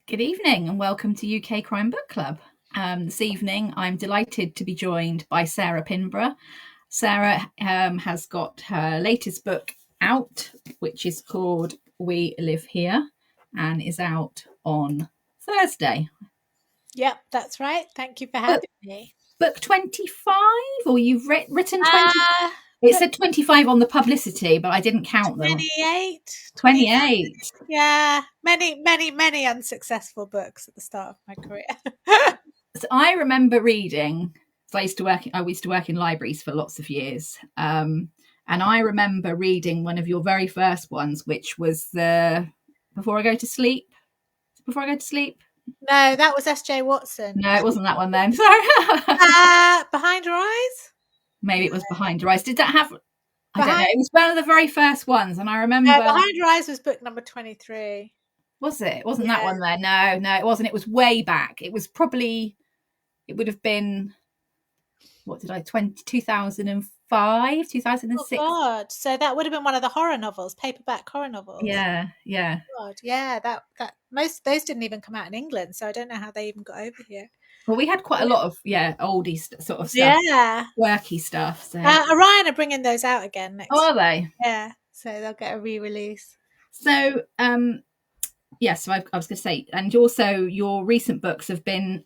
Good evening and welcome to UK Crime Book Club. This evening I'm delighted to be joined by Sarah Pinborough. Sarah has got her latest book out, which is called We Live Here and is out on Thursday. Yep, that's right. Thank you for having me. Book 25, or you've written 20? It said 25 on the publicity, but I didn't count them. 28. Yeah, many unsuccessful books at the start of my career. So I remember reading. So I used to work in libraries for lots of years, and I remember reading one of your very first ones, which was the Before I Go to Sleep. Before I Go to Sleep. No, that was S.J. Watson. No, it wasn't that one then. Sorry. Behind Your Eyes. Maybe it was Behind Your Eyes. Did that have? I don't know. It was one of the very first ones, and I remember. Behind Your Eyes was book number 23. Was it? It wasn't that one there. No, it wasn't. It was way back. It was probably. It would have been. What did I? 2005, 2006. Oh God! So that would have been one of the horror novels, paperback horror novels. Yeah. God, yeah. That most those didn't even come out in England, so I don't know how they even got over here. Well, we had quite a lot of oldie sort of stuff, worky stuff. So Orion are bringing those out again next. Oh, are they? Yeah, so they'll get a re-release. So, so I was going to say, and also your recent books have been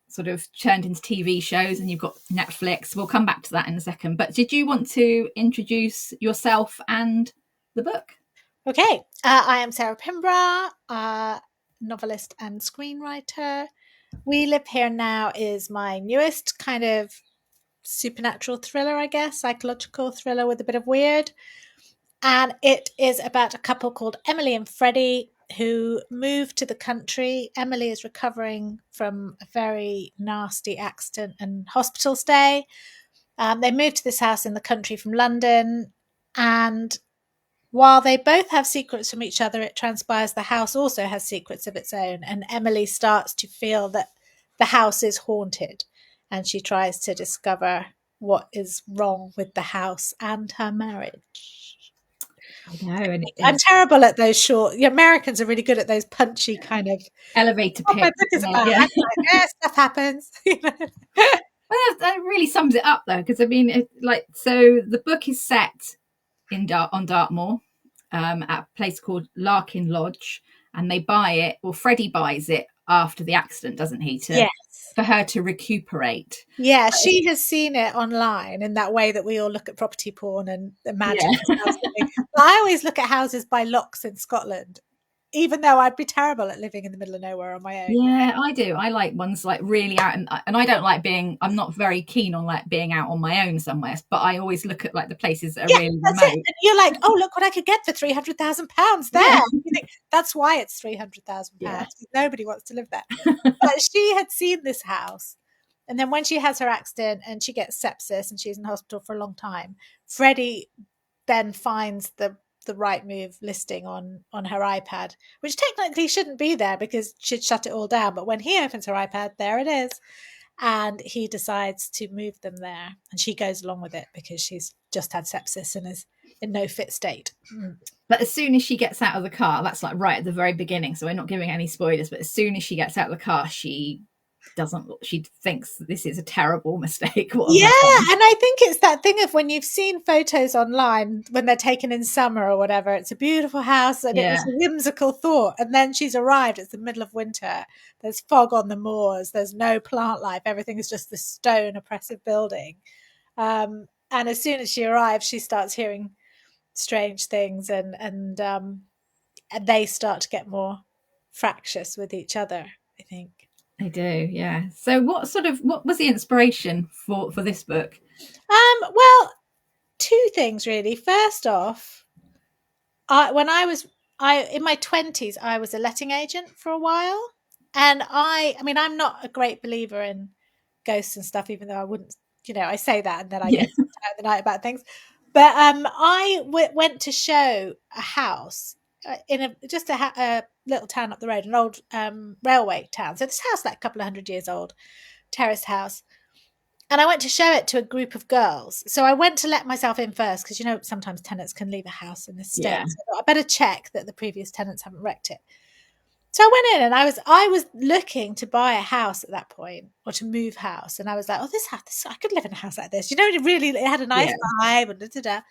sort of turned into TV shows, and you've got Netflix. We'll come back to that in a second. But did you want to introduce yourself and the book? Okay, I am Sarah Pinborough, novelist and screenwriter. We Live Here Now is my newest kind of supernatural thriller, I guess, psychological thriller with a bit of weird. And it is about a couple called Emily and Freddie who moved to the country. Emily is recovering from a very nasty accident and hospital stay. They moved to this house in the country from London, and while they both have secrets from each other, it transpires the house also has secrets of its own, and Emily starts to feel that the house is haunted, and she tries to discover what is wrong with the house and her marriage. I know, and I'm terrible at those short. The Americans are really good at those punchy kind of elevator pitch. My book is about. Yeah, stuff happens. Well, that really sums it up, though, because I mean, so the book is set on Dartmoor, at a place called Larkin Lodge, and they buy it. Well, Freddie buys it after the accident, doesn't he? For her to recuperate. Yeah, she has seen it online in that way that we all look at property porn and imagine. Yeah. I always look at houses by locks in Scotland, even though I'd be terrible at living in the middle of nowhere on my own. Yeah, I do. I like ones like really out, and I don't like I'm not very keen on like being out on my own somewhere, but I always look at like the places that are really remote. And you're like, oh, look what I could get for £300,000 there. Yeah. You think, that's why it's £300,000. Yeah. Nobody wants to live there. But she had seen this house. And then when she has her accident and she gets sepsis and she's in hospital for a long time, Freddie then finds the Right Move listing on her iPad, which technically shouldn't be there because she'd shut it all down. But when he opens her iPad, there it is. And he decides to move them there. And she goes along with it because she's just had sepsis and is in no fit state. But as soon as she gets out of the car, that's like right at the very beginning. So we're not giving any spoilers, but as soon as she gets out of the car, she thinks this is a terrible mistake. And I think it's that thing of when you've seen photos online when they're taken in summer or whatever, it's a beautiful house and it was a whimsical thought, and then she's arrived, it's the middle of winter, there's fog on the moors, there's no plant life, everything is just this stone oppressive building, and as soon as she arrives she starts hearing strange things and they start to get more fractious with each other, I think. I do, yeah. So what was the inspiration for this book? Well, two things really. First off, when I was in my 20s, I was a letting agent for a while. And I mean, I'm not a great believer in ghosts and stuff, even though I wouldn't, I say that and then I get tired of the night about things. But I went to show a house in a little town up the road, an old railway town. So this house, like a couple of 100 years old, terraced house. And I went to show it to a group of girls. So I went to let myself in first because, sometimes tenants can leave a house in this state. So I better check that the previous tenants haven't wrecked it. So I went in and I was looking to buy a house at that point, or to move house, and I was like, oh, this house, I could live in a house like this. It had a nice Yeah. vibe, and da, da, da.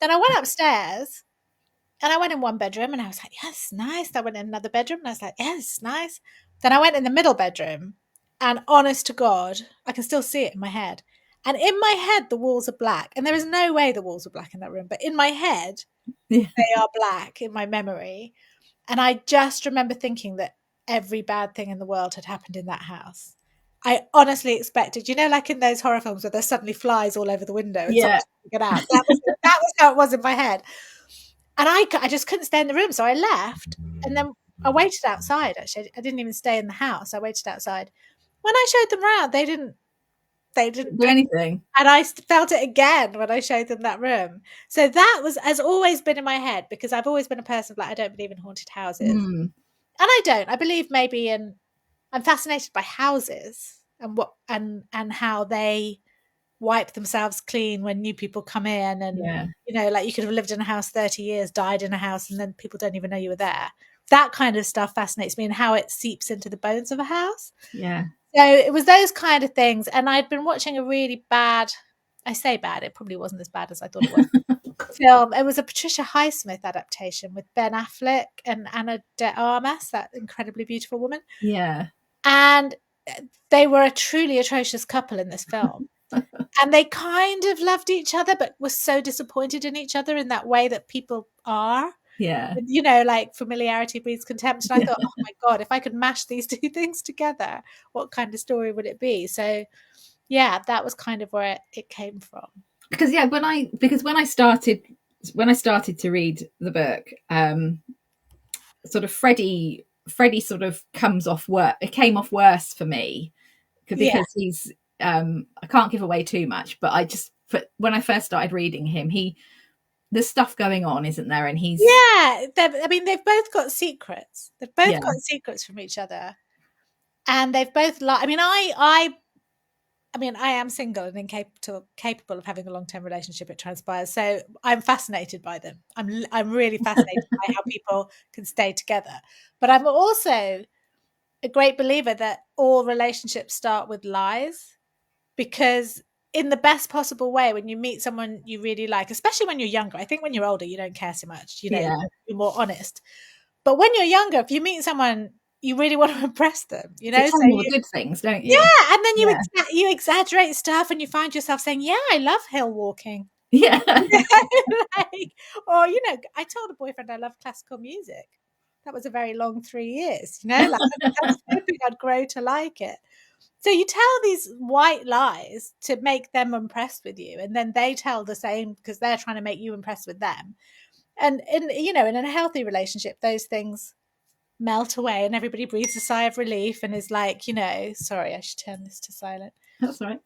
Then I went upstairs and I went in one bedroom and I was like, yes, nice. I went in another bedroom and I was like, yes, nice. Then I went in the middle bedroom, and honest to God, I can still see it in my head. And in my head, the walls are black. And there is no way the walls are black in that room. But in my head, Yeah. they are black in my memory. And I just remember thinking that every bad thing in the world had happened in that house. I honestly expected, like in those horror films where there's suddenly flies all over the window and Yeah. someone's to get out. That was how it was in my head. And I just couldn't stay in the room. So I left. And then I waited outside, actually. I didn't even stay in the house. I waited outside. When I showed them around, they didn't Do anything. and I felt it again when I showed them that room. So that has always been in my head, because I've always been a person like, I don't believe in haunted houses. Mm. And I don't. I believe maybe I'm fascinated by houses and how they wipe themselves clean when new people come in, and Yeah. like you could have lived in a house 30 years, died in a house, and then people don't even know you were there. That kind of stuff fascinates me, and how it seeps into the bones of a house. Yeah. So it was those kind of things. And I'd been watching a really bad, I say bad, it probably wasn't as bad as I thought it was, film. It was a Patricia Highsmith adaptation with Ben Affleck and Anna de Armas, that incredibly beautiful woman. Yeah. And they were a truly atrocious couple in this film. And they kind of loved each other, but were so disappointed in each other in that way that people are. Yeah. Like familiarity breeds contempt. And I thought, oh my God, if I could mash these two things together, what kind of story would it be? So, yeah, that was kind of where it came from. Because when I started to read the book, sort of Freddie sort of comes off work. It came off worse for me because he's I can't give away too much, but when I first started reading him, there's stuff going on, isn't there? And he's they've both got secrets. They've both got secrets from each other, and they've both I am single and capable of having a long-term relationship. It transpires, so I'm fascinated by them. I'm really fascinated by how people can stay together. But I'm also a great believer that all relationships start with lies, because in the best possible way, when you meet someone you really like, especially when you're younger, I think when you're older, you don't care so much, you're more honest. But when you're younger, if you meet someone, you really want to impress them, so tell them all the good things, don't you? Yeah, and then you exaggerate stuff, and you find yourself saying, yeah, I love hill walking. Yeah. Or, I told a boyfriend I love classical music. That was a very long 3 years, I was hoping I'd grow to like it. So you tell these white lies to make them impressed with you, and then they tell the same because they're trying to make you impressed with them. And in a healthy relationship, those things melt away, and everybody breathes a sigh of relief and is like, sorry, I should turn this to silent. That's right.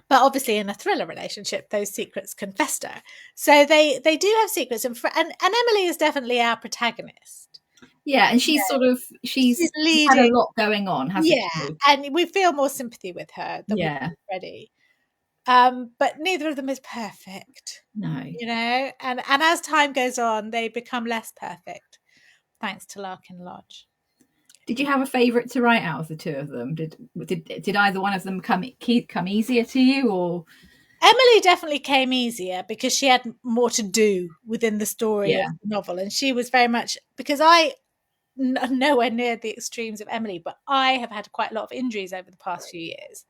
But obviously, in a thriller relationship, those secrets can fester. So they do have secrets, and Emily is definitely our protagonist. Yeah, and she's leading. Had a lot going on, hasn't she? And we feel more sympathy with her than with Freddie. But neither of them is perfect. No. And as time goes on, they become less perfect, thanks to Larkin Lodge. Did you have a favourite to write out of the two of them? Did either one of them come easier to you, or? Emily definitely came easier because she had more to do within the story of the novel, and she was very much, because nowhere near the extremes of Emily, but I have had quite a lot of injuries over the past few years.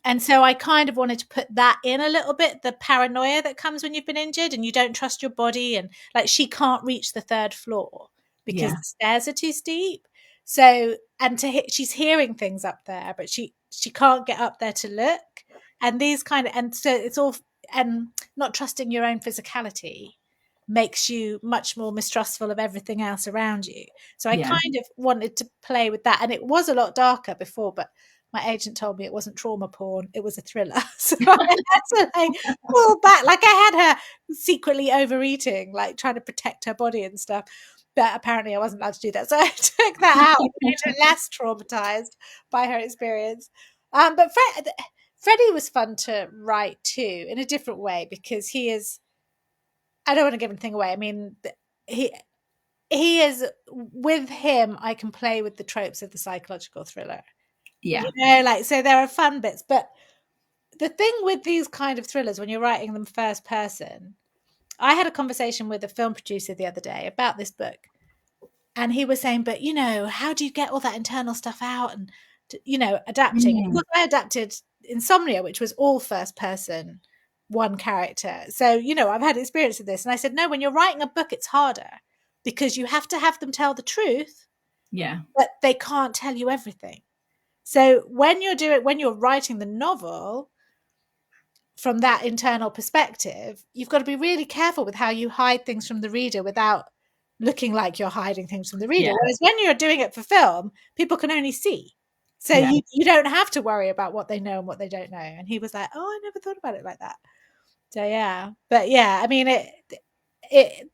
And so I kind of wanted to put that in a little bit, the paranoia that comes when you've been injured and you don't trust your body. And like, she can't reach the 3rd floor because the stairs are too steep. So, and she's hearing things up there, but she can't get up there to look. And so it's all, and not trusting your own physicality makes you much more mistrustful of everything else around you. So I kind of wanted to play with that. And it was a lot darker before, but my agent told me it wasn't trauma porn, it was a thriller. So I had to pull back. Like, I had her secretly overeating, like trying to protect her body and stuff. But apparently I wasn't allowed to do that. So I took that out, made her less traumatized by her experience. But Freddie was fun to write too, in a different way, because he is, I don't want to give anything away. I mean, he is, with him, I can play with the tropes of the psychological thriller. Yeah. You know, like, so there are fun bits. But the thing with these kind of thrillers, when you're writing them first person, I had a conversation with a film producer the other day about this book. And he was saying, but, you know, how do you get all that internal stuff out and, you know, adapting? Mm. Well, I adapted Insomnia, which was all first person, one character. So, you know, I've had experience with this. And I said, no, when you're writing a book, it's harder because you have to have them tell the truth, Yeah. but they can't tell you everything. So when you're writing the novel from that internal perspective, you've got to be really careful with how you hide things from the reader without looking like you're hiding things from the reader. Yeah. Whereas when you're doing it for film, people can only see. So Yeah. you don't have to worry about what they know and what they don't know. And he was like, oh, I never thought about it like that. So yeah. But yeah, I mean, it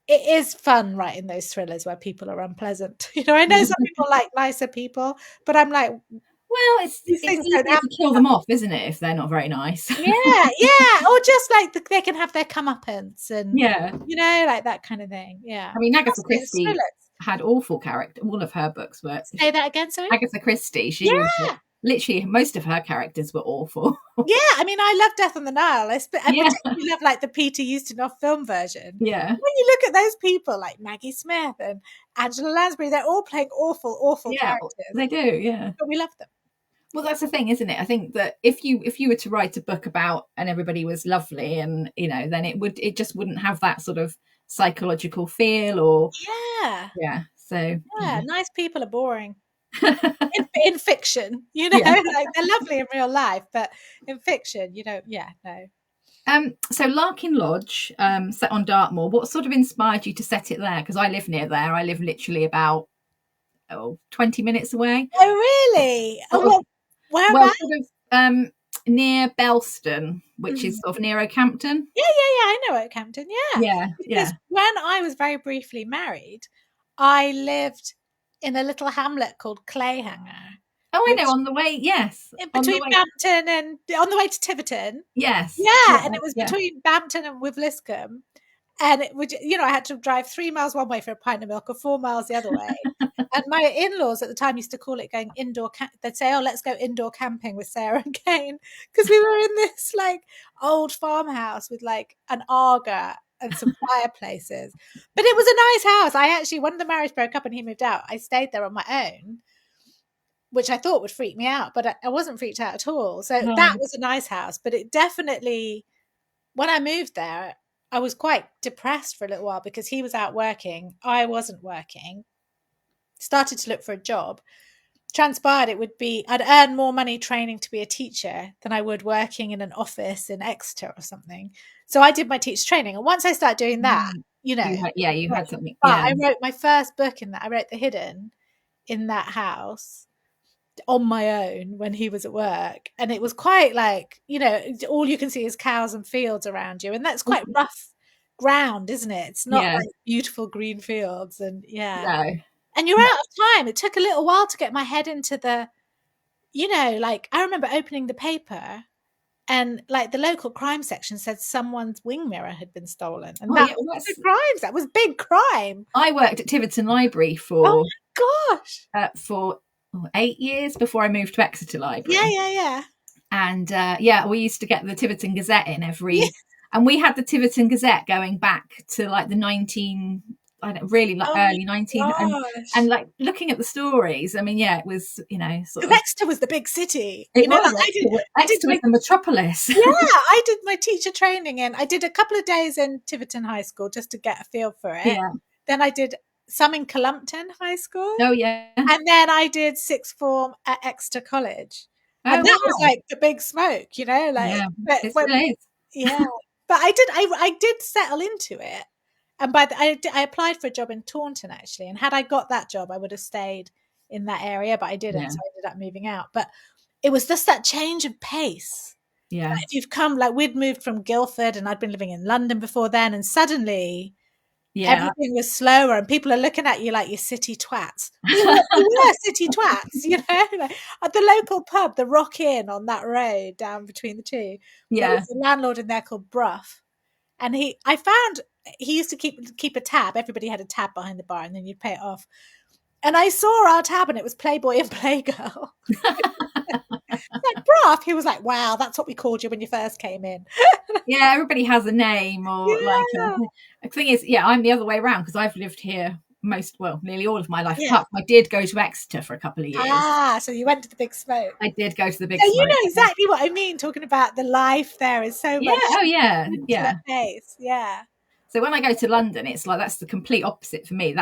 is fun writing those thrillers where people are unpleasant. You know, I know some people like nicer people, but I'm like, well, these it's things don't easier happen. to kill them off, isn't it, if they're not very nice? Yeah. Or just like they can have their comeuppance and, Yeah. you know, like that kind of thing. Yeah. I mean, Agatha That's it, it's Christie thrillers. had awful character. All of her books were. Say that again, sorry? Agatha Christie, she was Yeah. literally, most of her characters were awful. Yeah. I mean, I love Death on the Nile. I Yeah. particularly love like the Peter Ustinov film version. Yeah. When you look at those people like Maggie Smith and Angela Lansbury, they're all playing awful Yeah, characters. they do. Yeah. But we love them. Well, that's the thing, isn't it? I think that if you were to write a book about and everybody was lovely, and you know, then it just wouldn't have that sort of psychological feel, or Yeah. So Yeah. Nice people are boring. in fiction, you know, Yeah. like they're lovely in real life, but in fiction, you know, no. So Larkin Lodge, set on Dartmoor. What sort of inspired you to set it there? Because I live near there. I live literally about 20 minutes away. Oh, really? Whereabouts? Well, sort of near Belston, which is sort of near Oakhampton. Yeah. I know Oakhampton. Yeah. Because when I was very briefly married, I lived in a little hamlet called Clayhanger. Oh, I know. On the way, yes. Between Bampton and on the way to Tiverton. Yes. Yeah, and it was between Bampton and Wivliscombe. And it would, you know, I had to drive 3 miles one way for a pint of milk or 4 miles the other way. And my in-laws at the time used to call it going indoor. They'd say, "Oh, let's go indoor camping with Sarah and Kane," because we were in this like old farmhouse with like an Aga and some fireplaces. But it was a nice house. I actually, when the marriage broke up and he moved out, I stayed there on my own, which I thought would freak me out, but I wasn't freaked out at all. So that was a nice house. But it definitely, when I moved there, I was quite depressed for a little while because he was out working. I wasn't working. Started to look for a job. Transpired it would be, I'd earn more money training to be a teacher than I would working in an office in Exeter or something. So I did my teacher training. And once I started doing that, you know. You had something. I wrote my first book in that. I wrote The Hidden in that house on my own when he was at work. And it was quite like, you know, all you can see is cows and fields around you. And that's quite rough ground, isn't it? It's not like beautiful green fields. And No. And you're out of time. It took a little while to get my head into the, you know, like I remember opening the paper and like the local crime section said someone's wing mirror had been stolen. And that was big crimes. That was big crime. I worked at Tiverton Library for, oh my gosh, for 8 years before I moved to Exeter Library. Yeah. And we used to get the Tiverton Gazette in and we had the Tiverton Gazette going back to like the early 19 and like looking at the stories. I mean, it was, you know, sort of, Exeter was the big city. It was. Exeter was the metropolis. Yeah, I did my teacher training I did a couple of days in Tiverton High School just to get a feel for it. Yeah. Then I did some in Columpton High School. Oh yeah. And then I did sixth form at Exeter College. And that was like the big smoke, you know, like But I did settle into it. And I applied for a job in Taunton actually. And had I got that job, I would have stayed in that area, but I didn't. So I ended up moving out. But it was just that change of pace. Yeah. Like if you've come, like we'd moved from Guildford and I'd been living in London before then. And suddenly everything was slower and people are looking at you like you're city twats. We were city twats, you know, like, at the local pub, the Rock Inn on that road down between the two. There was a landlord in there called Bruff. And I found he used to keep a tab. Everybody had a tab behind the bar, and then you'd pay it off. And I saw our tab, and it was Playboy and Playgirl. Like, bruv, he was like, wow, that's what we called you when you first came in. Yeah, everybody has a name, or like the thing is, yeah, I'm the other way around because I've lived here nearly all of my life. Yeah. I did go to Exeter for a couple of years. So you went to the Big Smoke. I did go to the Big So Smoke. you know exactly what I mean, talking about the life there is so much. Oh yeah, yeah. Pace. Yeah. So when I go to London, it's like that's the complete opposite for me.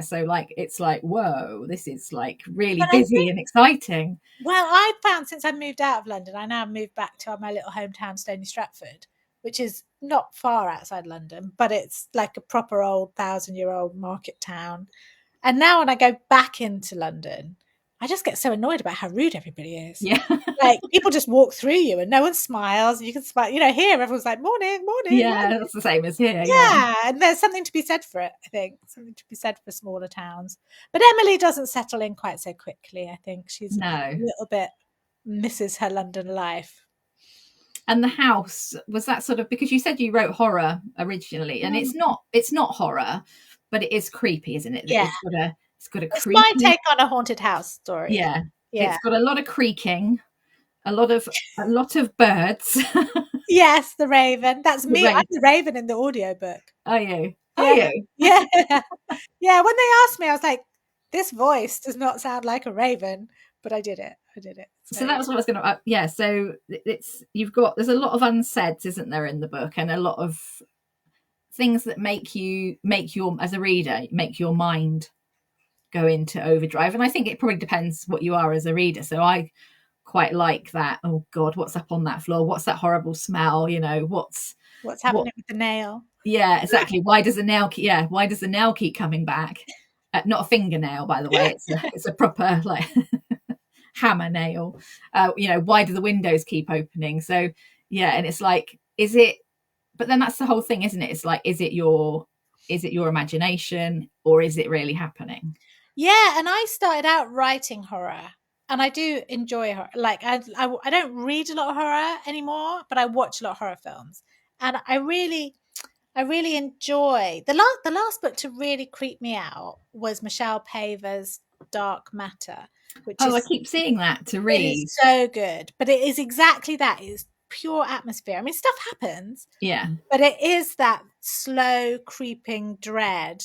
So like it's like, whoa, this is like really busy and exciting. Well, I found since I moved out of London, I now moved back to my little hometown, Stony Stratford, which is not far outside London, but it's like a proper old 1,000-year-old market town. And now when I go back into London, I just get so annoyed about how rude everybody is. Yeah. Like people just walk through you and no one smiles. You can smile. You know, here everyone's like, morning, morning. Yeah, morning. that's the same as here. Yeah, and there's something to be said for it, I think. Something to be said for smaller towns. But Emily doesn't settle in quite so quickly, I think. She's a little bit misses her London life. And the house, was that sort of, because you said you wrote horror originally, and it's not horror, but it is creepy, isn't it? Yeah. It's got a creepy. My take on a haunted house story. Yeah. It's got a lot of creaking, a lot of birds. Yes, the raven. That's me. I'm the raven in the audiobook. Are you? Yeah. Yeah. Yeah. When they asked me, I was like, this voice does not sound like a raven, but I did it. So that was what I was going to. So there's a lot of unsaids, isn't there, in the book, and a lot of things that make your as a reader make your mind go into overdrive. And I think it probably depends what you are as a reader. So I quite like that. Oh God, what's up on that floor? What's that horrible smell? You know, what's happening with the nail? Yeah, exactly. Why does the nail keep coming back? Not a fingernail, by the way. It's a proper like hammer nail. Why do the windows keep opening? So yeah, and it's like, is it? But then that's the whole thing, isn't it? It's like, is it your imagination, or is it really happening? Yeah, and I started out writing horror, and I do enjoy horror. Like I don't read a lot of horror anymore, but I watch a lot of horror films, and I really enjoy the last book to really creep me out was Michelle Paver's Dark Matter, which I keep seeing that to read. It is so good, but it is exactly that. It is pure atmosphere. I mean, stuff happens, but it is that slow creeping dread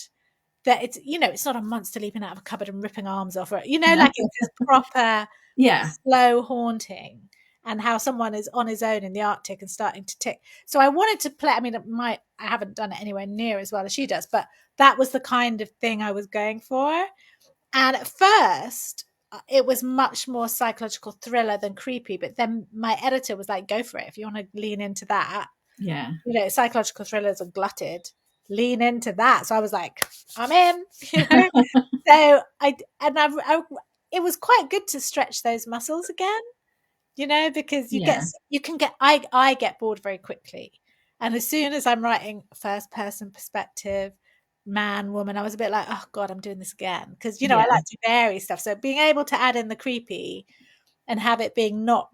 that it's not a monster leaping out of a cupboard and ripping arms off, like it's this proper slow haunting, and how someone is on his own in the Arctic and starting to tick. So I wanted to play, I mean, I haven't done it anywhere near as well as she does, but that was the kind of thing I was going for. And at first it was much more psychological thriller than creepy, but then my editor was like, go for it if you want to lean into that. Psychological thrillers are glutted, lean into that. So I was like, I'm in. So it was quite good to stretch those muscles again, because I get bored very quickly, and as soon as I'm writing first person perspective, man, woman, I was a bit like, oh God, I'm doing this again, because I like to vary stuff. So being able to add in the creepy and have it being not,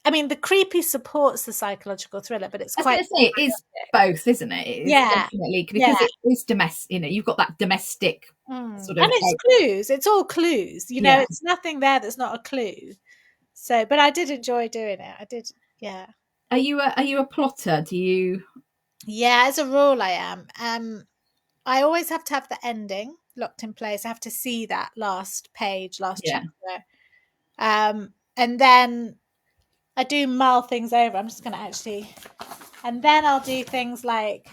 I mean, the creepy supports the psychological thriller, but it's it is both, isn't it? It is definitely, because it is domestic. You've got that domestic sort of, and it's clues. It's all clues. It's nothing there that's not a clue. So, but I did enjoy doing it. I did, yeah. Are you a plotter? Do you? Yeah, as a rule, I am. I always have to have the ending locked in place. I have to see that last chapter. And then I do mull things over. I'm just going to and then I'll do things like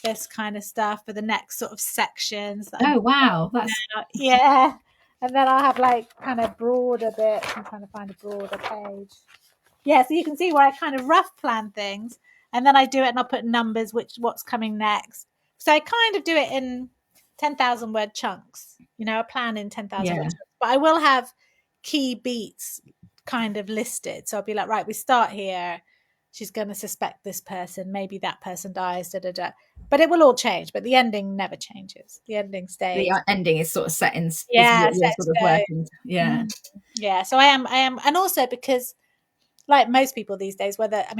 this kind of stuff for the next sort of sections. Wow. That's... Yeah. And then I'll have kind of broader bits. I'm trying to find a broader page. Yeah, so you can see where I kind of rough plan things, and then I do it and I'll put numbers, what's coming next. So I kind of do it in 10,000 word chunks, a plan in 10,000 word chunks. But I will have key beats kind of listed. So I'll be like, right, we start here. She's going to suspect this person. Maybe that person dies, da-da-da. But it will all change. But the ending never changes. The ending stays. The ending is sort of set in. Yeah. Sort of working. Yeah. Yeah. So I am. And also because like most people these days,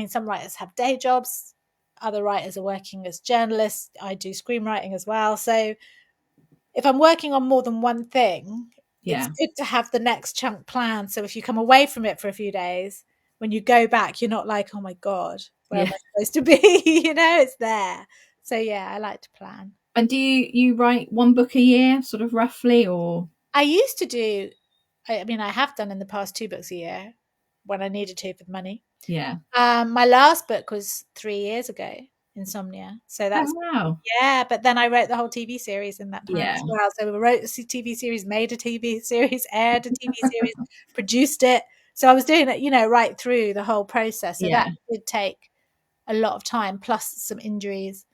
some writers have day jobs, other writers are working as journalists. I do screenwriting as well. So if I'm working on more than one thing, it's Yeah. good to have the next chunk planned. So if you come away from it for a few days, when you go back, you're not like, oh my God, where am Yeah. I supposed to be? It's there. So yeah, I like to plan. And do you write one book a year, sort of roughly, or? I used to do, I have done in the past 2 books a year when I needed to for the money. Yeah. My last book was 3 years ago, Insomnia. So Oh that's, wow. yeah, but then I wrote the whole TV series in that time Yeah. as well. So we wrote a TV series, made a TV series, aired a TV series, produced it. So I was doing it, right through the whole process. So that Yeah. did take a lot of time, plus some injuries.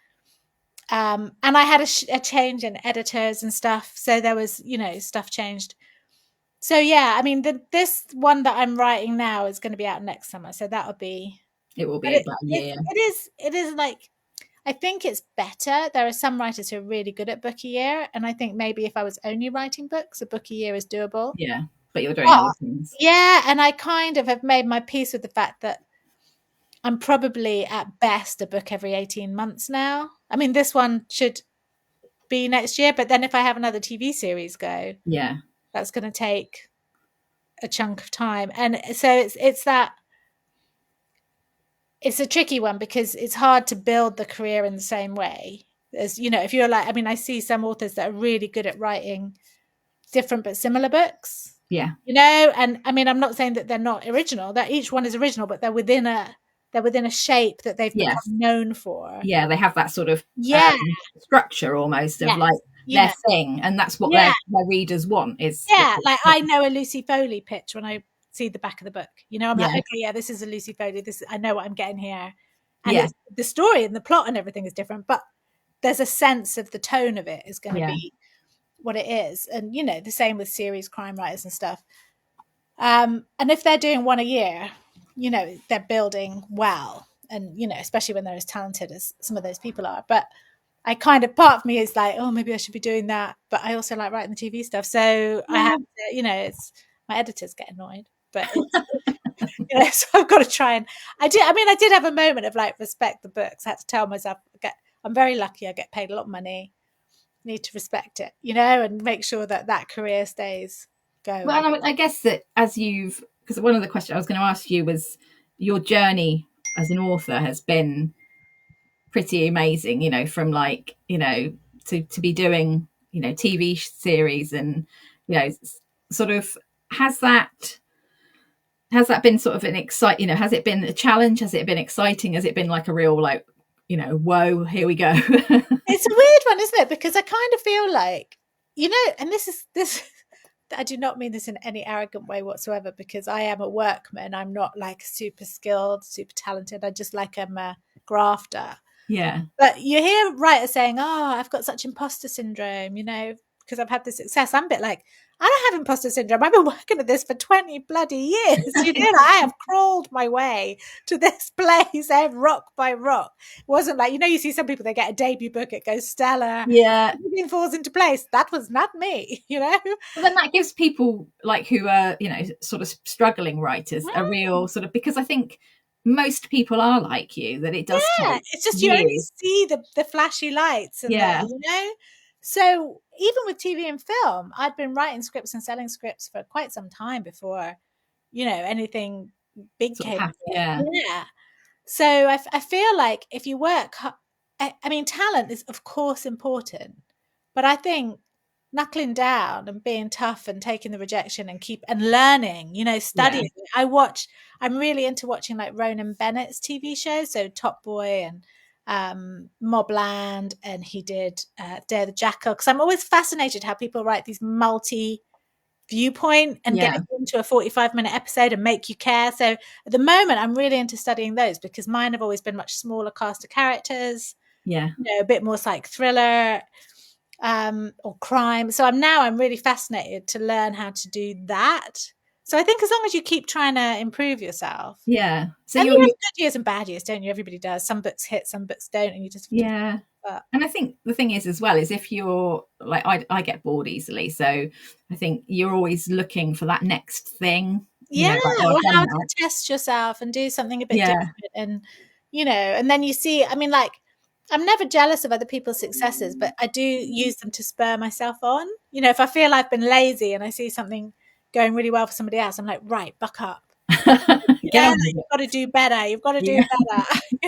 And I had a change in editors and stuff. So there was, stuff changed. So yeah, I mean, this one that I'm writing now is going to be out next summer. So that'll be, It will but be about a year. it is like, I think it's better. There are some writers who are really good at book a year, and I think maybe if I was only writing books, a book a year is doable. Yeah. But you're doing But other things. yeah, and I kind of have made my peace with the fact that I'm probably at best a book every 18 months now. I mean, this one should be next year, but then if I have another TV series go, Yeah. that's going to take a chunk of time. And so it's a tricky one because it's hard to build the career in the same way as, if you're like, I mean, I see some authors that are really good at writing different but similar books, Yeah. and I mean, I'm not saying that they're not original, that each one is original, but they're within a shape that they've become Yes. known for. Yeah. They have that sort of Yeah. structure almost of Yes. like their thing, and that's what Yeah. their readers want. Is Yeah. Like I know a Lucy Foley pitch when I see the back of the book. I'm yeah. like, okay, yeah, this is a Lucy Foley. I know what I'm getting here. And Yeah. it's the story and the plot and everything is different, but there's a sense of the tone of it is going to Yeah. be what it is. And the same with series crime writers and stuff. And if they're doing one a year, they're building well. And, especially when they're as talented as some of those people are. But I kind of, part of me is like, oh, maybe I should be doing that. But I also like writing the TV stuff. So I have to, it's, my editors get annoyed. But it's, so I've got to try and, I did have a moment of like, respect the books. I had to tell myself, I'm very lucky. I get paid a lot of money. Need to respect it, and make sure that career stays going. Well, I guess that because one of the questions I was going to ask you was your journey as an author has been pretty amazing, from like, to be doing, TV series and, sort of has that been sort of an has it been a challenge? Has it been exciting? Has it been like a real like, whoa, here we go? It's a weird one, isn't it? Because I kind of feel like, and this I do not mean this in any arrogant way whatsoever, because I am a workman. I'm not like super skilled, super talented. I just like I'm a grafter. Yeah. But you hear writers saying, oh, I've got such imposter syndrome, because I've had this success. I'm a bit like, I don't have imposter syndrome. I've been working at this for 20 bloody years. I have crawled my way to this place, rock by rock. It wasn't like, you see some people, they get a debut book, it goes stellar. Yeah. Everything falls into place. That was not me, Well, then that gives people like who are, sort of struggling writers a real sort of, because I think most people are like you, that it does take it's just years. You only see the flashy lights and so even with TV and film, I'd been writing scripts and selling scripts for quite some time before anything big came. Yeah. So I feel like if you work, I mean, talent is of course important, but I think knuckling down and being tough and taking the rejection and learning, studying. Yeah. I'm really into watching like Ronan Bennett's TV shows, so Top Boy and Mobland, and he did Dare the Jackal, because I'm always fascinated how people write these multi viewpoint and get into a 45-minute episode and make you care. So at the moment I'm really into studying those, because mine have always been much smaller cast of characters, a bit more like thriller or crime. So I'm really fascinated to learn how to do that. So I think as long as you keep trying to improve yourself. Yeah. So you have good years and bad years, don't you? Everybody does. Some books hit, some books don't, and you just And I think the thing is as well is if you're like I get bored easily, so I think you're always looking for that next thing, Yeah, like, oh, or I've done how that. to test yourself and do something a bit Yeah. different. And, and then you see, I mean, like, I'm never jealous of other people's successes, but I do use them to spur myself on. If I feel I've been lazy and I see something going really well for somebody else, I'm like, right, buck up. Get Yeah, on with you've it. got to do better. You've got to do Yeah.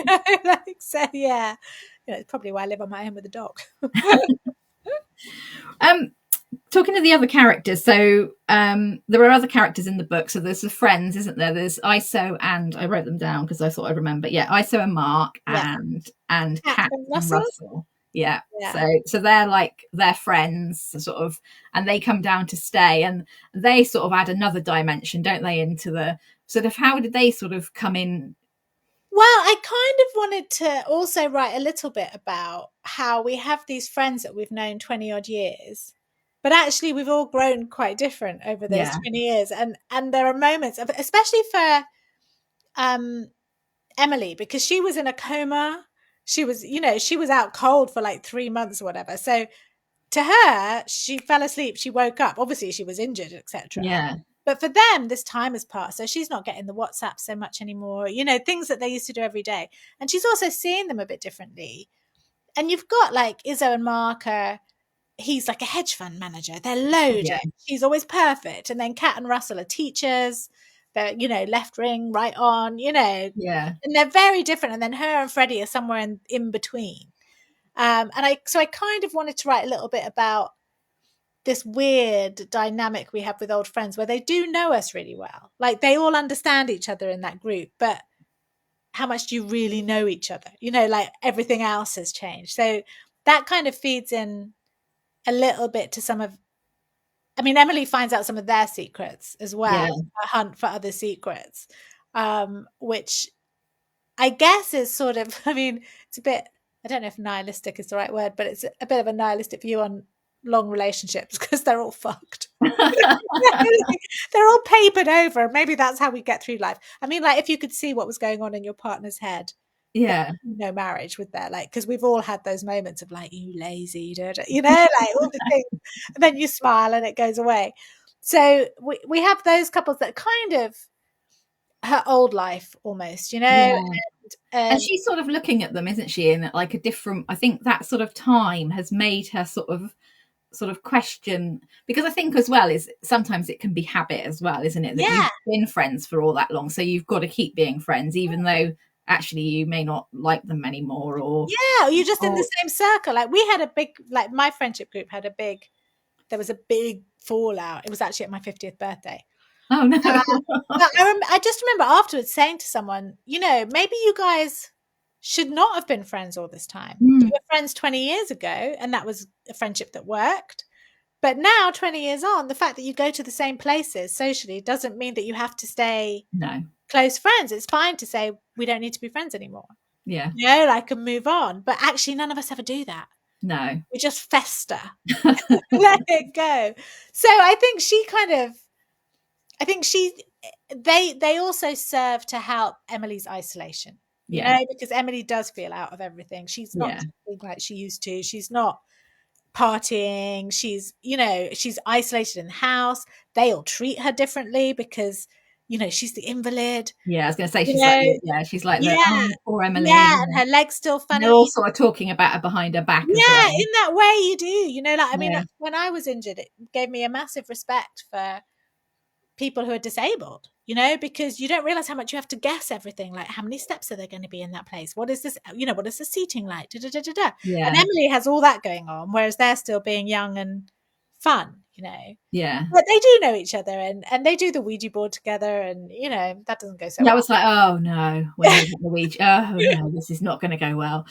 better. Like, so yeah, it's probably why I live on my own with a dog. Talking to the other characters, so there are other characters in the book. So there's the friends, isn't there? There's Iso, and I wrote them down because I thought I'd remember. Yeah, Iso and Mark, Yeah, and Cat Kat and and Russell. Russell. Yeah. Yeah, So they're like their friends, sort of, and they come down to stay, and they sort of add another dimension, don't they, into the sort of, how did they sort of come in? well, I kind of wanted to also write a little bit about how we have these friends that we've known 20 odd years, but actually we've all grown quite different over those Yeah. 20 years. And there are moments of, especially for Emily, because she was in a coma. She was, she was out cold for like 3 months or whatever. So to her, she fell asleep, she woke up. Obviously, she was injured, etc. Yeah. But for them, this time has passed. So she's not getting the WhatsApp so much anymore, things that they used to do every day. And she's also seeing them a bit differently. And you've got like Izzo and Mark, he's like a hedge fund manager. They're loaded. Yeah. She's always perfect. And then Kat and Russell are teachers. They're, left ring, right on, Yeah. and they're very different. And then her and Freddie are somewhere in between. So I kind of wanted to write a little bit about this weird dynamic we have with old friends where they do know us really well. Like they all understand each other in that group, but how much do you really know each other? Like everything else has changed. So that kind of feeds in a little bit to Emily finds out some of their secrets as well, Yeah. a hunt for other secrets, which I guess is sort of, it's a bit, I don't know if nihilistic is the right word, but it's a bit of a nihilistic view on long relationships because they're all fucked. They're all papered over. Maybe that's how we get through life. Like if you could see what was going on in your partner's head, Yeah. no marriage with their, like, because we've all had those moments of like, you lazy, like all the things, and then you smile and it goes away. So we have those couples that kind of her old life almost, Yeah. And and she's sort of looking at them, isn't she, in like a different, I think that sort of time has made her sort of question, because I think as well is sometimes it can be habit as well, isn't it, that yeah, you've been friends for all that long, so you've got to keep being friends even though actually you may not like them anymore, or you're just in the same circle. Like we had a big, like my friendship group had there was a big fallout. It was actually at my 50th birthday. oh no. But I just remember afterwards saying to someone, maybe you guys should not have been friends all this time. You were friends 20 years ago, and that was a friendship that worked. But now, 20 years on, the fact that you go to the same places socially doesn't mean that you have to stay No. close friends. It's fine to say we don't need to be friends anymore. Yeah. Like, and move on. But actually, none of us ever do that. No. We just fester, let it go. So I think they also serve to help Emily's isolation, because Emily does feel out of everything. She's not like she used to. She's not partying. She's isolated in the house. They all treat her differently because, she's the invalid. Yeah, I was going to say she's like the oh, poor Emily. Yeah, and her leg's still funny. They're all sort of talking about her behind her back as well. In that way you do. When I was injured, it gave me a massive respect for people who are disabled, because you don't realize how much you have to guess everything. Like, how many steps are there going to be in that place? What is this? What is the seating like? Da, da, da, da, da. Yeah. And Emily has all that going on, whereas they're still being young and fun, Yeah. But they do know each other, and they do the Ouija board together, and that doesn't go so well. I was like, oh no, when the Ouija, oh no, this is not going to go well.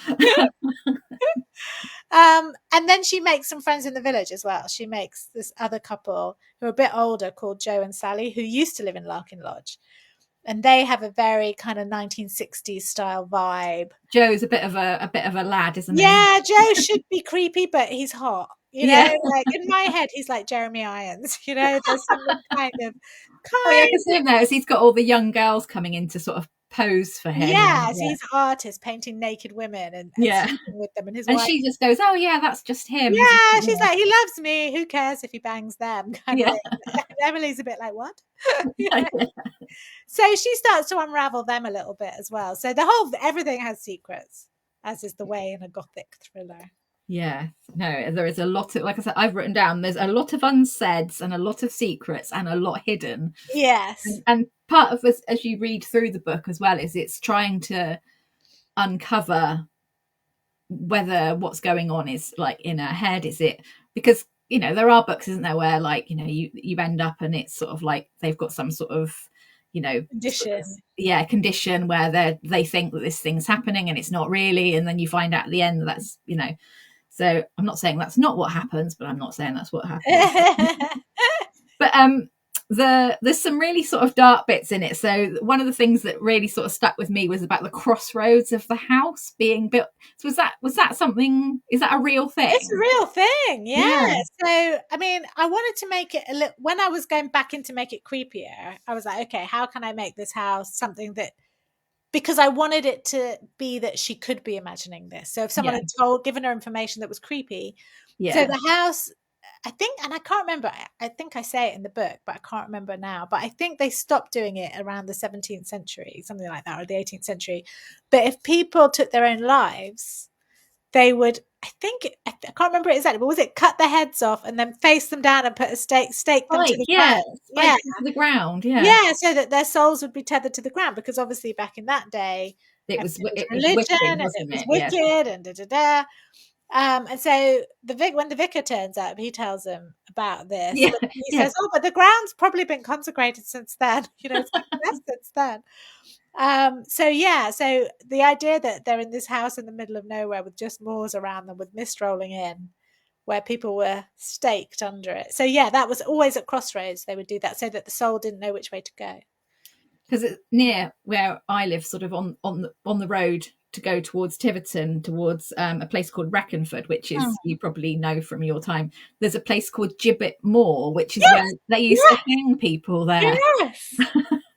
And then she makes some friends in the village as well. She makes this other couple who are a bit older called Joe and Sally, who used to live in Larkin Lodge. And they have a very kind of 1960s style vibe. Joe's a bit of a lad, isn't he? Yeah, Joe should be creepy, but he's hot. Like in my head, he's like Jeremy Irons. There's something kind of. I can see him there as he's got all the young girls coming in to sort of pose for him. Yes, he's an artist painting naked women and sleeping with them, and his wife. She just goes, "Oh yeah, that's just him." Yeah, she's like, he loves me. Who cares if he bangs them? Kind of thing. Emily's a bit like, what? You know? So she starts to unravel them a little bit as well. So everything has secrets, as is the way in a Gothic thriller. Yeah, no, there is a lot of, like I said, I've written down, there's a lot of unsaids and a lot of secrets and a lot hidden. Yes. And part of this, as you read through the book as well, is it's trying to uncover whether what's going on is like in her head. Is it because, you know, there are books, isn't there, where like, you know, you end up and it's sort of like they've got some sort of, you know, Condition. Condition where they think that this thing's happening and it's not really, and then you find out at the end that that's, you know. So I'm not saying that's not what happens, but I'm not saying that's what happens. But there's some really sort of dark bits in it. So one of the things that really sort of stuck with me was about the crossroads of the house being built. So was that something? Is that a real thing? It's a real thing, yeah. So I mean, I wanted to make it a little. When I was going back in to make it creepier, I was like, okay, how can I make this house something that? Because I wanted it to be that she could be imagining this. So if someone had given her information that was creepy. So the house, I think, and I can't remember, I think I say it in the book, but I can't remember now. But I think they stopped doing it around the 17th century, something like that, or the 18th century. But if people took their own lives, they would, I can't remember it exactly, but was it cut their heads off and then face them down and put a stake them to the ground? To the ground, so that their souls would be tethered to the ground, because obviously back in that day it was religion, wicked, and it was wicked, and da-da-da. And so when the vicar turns up, he tells him about this. He says, "Oh, but the ground's probably been consecrated since then. You know, it's been blessed since then." So the idea that they're in this house in the middle of nowhere with just moors around them, with mist rolling in, where people were staked under it. So that was always at crossroads. They would do that so that the soul didn't know which way to go. Because it's near where I live, sort of on the road to go towards Tiverton, towards a place called Wreckenford, which is, you probably know from your time. There's a place called Gibbet Moor, which is where they used to hang people there. Yes.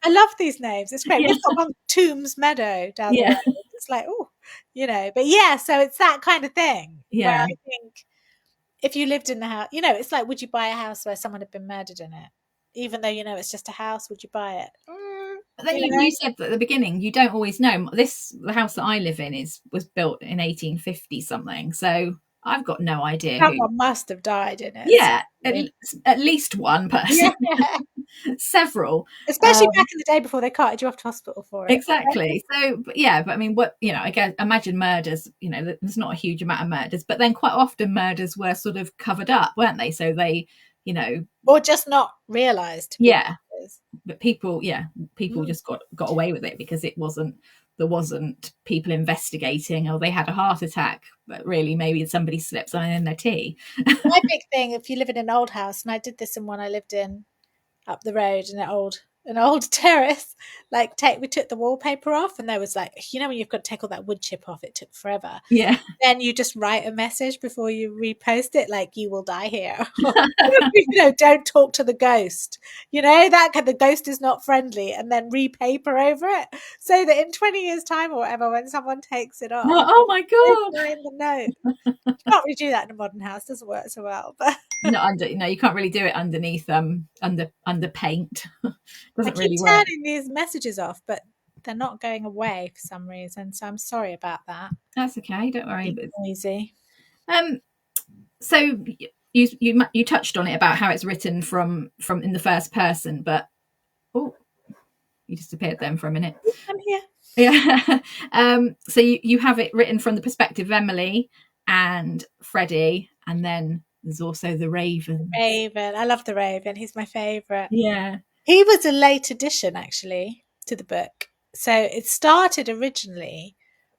I love these names. It's great. We've got one, Tombs Meadow down there. It's like, oh, you know, but so it's that kind of thing. Yeah. Where I think if you lived in the house, you know, it's like, would you buy a house where someone had been murdered in it? Even though, you know, it's just a house, would you buy it? But then you said at the beginning, you don't always know. The house that I live in was built in 1850 something. So I've got no idea. Someone must have died in it. Yeah, at least one person. Several. Especially back in the day before they carted you off to hospital for it. Exactly. So, but I mean, what, you know, I guess, imagine murders, you know, there's not a huge amount of murders, but then quite often murders were sort of covered up, weren't they? So they, you know. Or just not realised. Yeah. But people just got away with it because there wasn't people investigating, or they had a heart attack, but really maybe somebody slipped something in their tea. My big thing, if you live in an old house, and I did this in one I lived in up the road in an old terrace, like we took the wallpaper off, and there was like, you know, when you've got to take all that wood chip off, it took forever. Yeah. Then you just write a message before you repost it, like, you will die here. You know, don't talk to the ghost. You know, the ghost is not friendly, and then repaper over it so that in 20 years time or whatever, when someone takes it off. Oh my God. The note. You can't really do that in a modern house. It doesn't work so well, but no, you can't really do it underneath under paint. Doesn't really work. I keep turning these messages off, but they're not going away for some reason. So I'm sorry about that. That's okay. Don't worry. It's noisy. So you touched on it about how it's written from in the first person, but you disappeared then for a minute. I'm here. Yeah. So you have it written from the perspective of Emily and Freddie, and then there's also the Raven. I love the Raven. He's my favourite. Yeah. He was a late addition, actually, to the book. So it started originally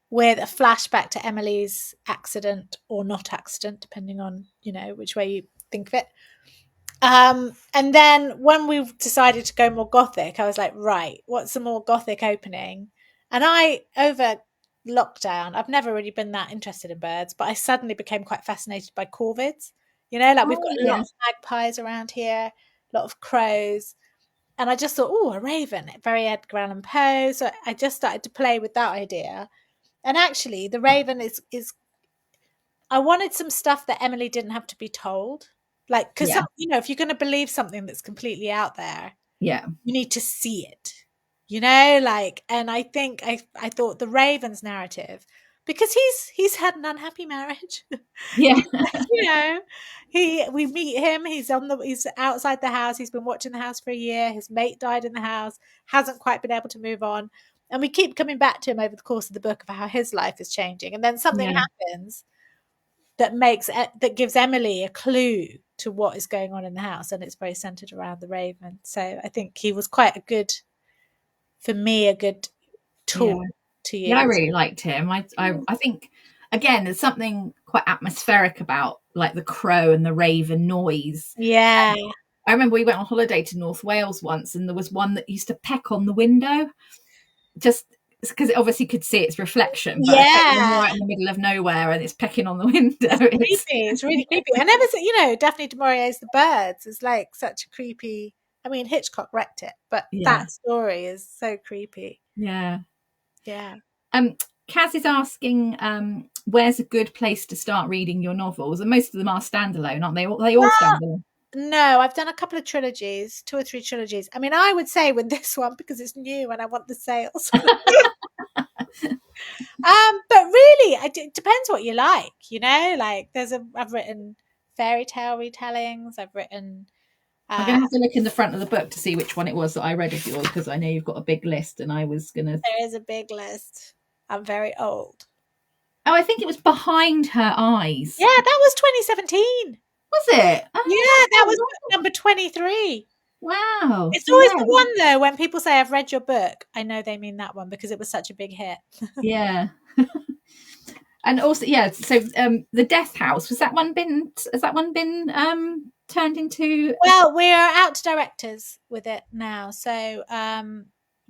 with a flashback to Emily's accident or not accident, depending on, you know, which way you think of it. And then when we decided to go more Gothic, I was like, right, what's a more Gothic opening? And over lockdown, I've never really been that interested in birds, but I suddenly became quite fascinated by corvids. You know, like we've got a lot of magpies around here, a lot of crows. And I just thought, a raven, very Edgar Allan Poe. So I just started to play with that idea. And actually, the raven is I wanted some stuff that Emily didn't have to be told. Like, because, Yeah. if you're going to believe something that's completely out there, Yeah. you need to see it, like, and I think I thought the Raven's narrative, because he's had an unhappy marriage. Yeah. you know, we meet him, he's outside the house, he's been watching the house for a year, his mate died in the house, hasn't quite been able to move on. And we keep coming back to him over the course of the book of how his life is changing. And then something Yeah. happens that gives Emily a clue to what is going on in the house, and it's very centered around the Raven. So I think he was quite a good tool Yeah. to Yeah, I use. really liked him. I think, again, there's something quite atmospheric about like the crow and the raven noise. Yeah. I remember we went on holiday to North Wales once, and there was one that used to peck on the window, just because it obviously could see its reflection. But I bet when you're Yeah. out in the middle of nowhere and it's pecking on the window, Creepy. It's really creepy. I never said, Daphne du Maurier's The Birds is like such a creepy. I mean, Hitchcock wrecked it, but yeah, that story is so creepy. yeah. Yeah. Kaz is asking, where's a good place to start reading your novels? And most of them are standalone, aren't they? They all Well, standalone. no, I've done a couple of trilogies, 2 or 3 trilogies. I mean, I would say with this one, because it's new and I want the sales. But really, it depends what you like, like I've written fairy tale retellings. I've written, I'm going to have to look in the front of the book to see which one it was that I read of yours, because I know you've got a big list, and I was going to... There is a big list. I'm very old. Oh, I think it was Behind Her Eyes. Yeah, that was 2017. Was it? Oh, yeah, that was number 23. Wow. It's always the one, though, when people say, I've read your book, I know they mean that one because it was such a big hit. Yeah. And also, yeah, so The Death House, has that one been turned into... Well, we're out to directors with it now. So I've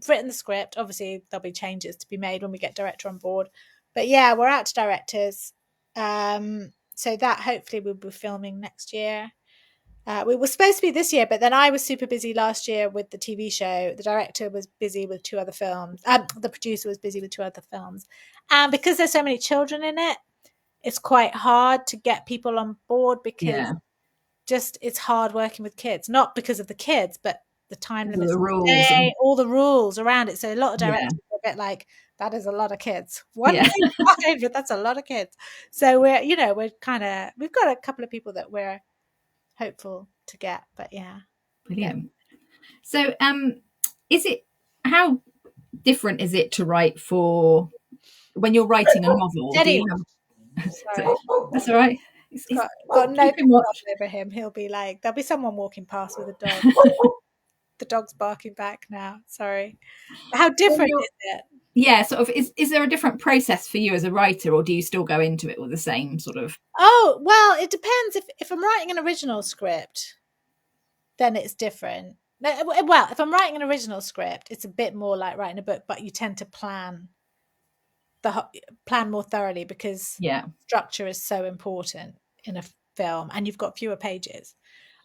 written the script. Obviously, there'll be changes to be made when we get director on board. But yeah, we're out to directors. So that hopefully we'll be filming next year. We were supposed to be this year, but then I was super busy last year with the TV show. The director was busy with 2 other films. The producer was busy with 2 other films. And because there's so many children in it, it's quite hard to get people on board because it's hard working with kids. Not because of the kids, but the time limits, the rules, all the rules around it. So a lot of directors are a bit like, that is a lot of kids. 5, but that's a lot of kids. So we've got a couple of people that we're hopeful to get, but yeah. Brilliant. So how different is it to write for when you're writing a novel? Sorry. That's all right. He's got no control over him. He'll be like, there'll be someone walking past with a dog. The dog's barking back now. Sorry. How different is it? Yeah, sort of. Is there a different process for you as a writer, or do you still go into it with the same sort of... Oh, well, it depends. If I'm writing an original script, then it's different. Well, if I'm writing an original script, it's a bit more like writing a book, but you tend to plan more thoroughly because structure is so important in a film, and you've got fewer pages.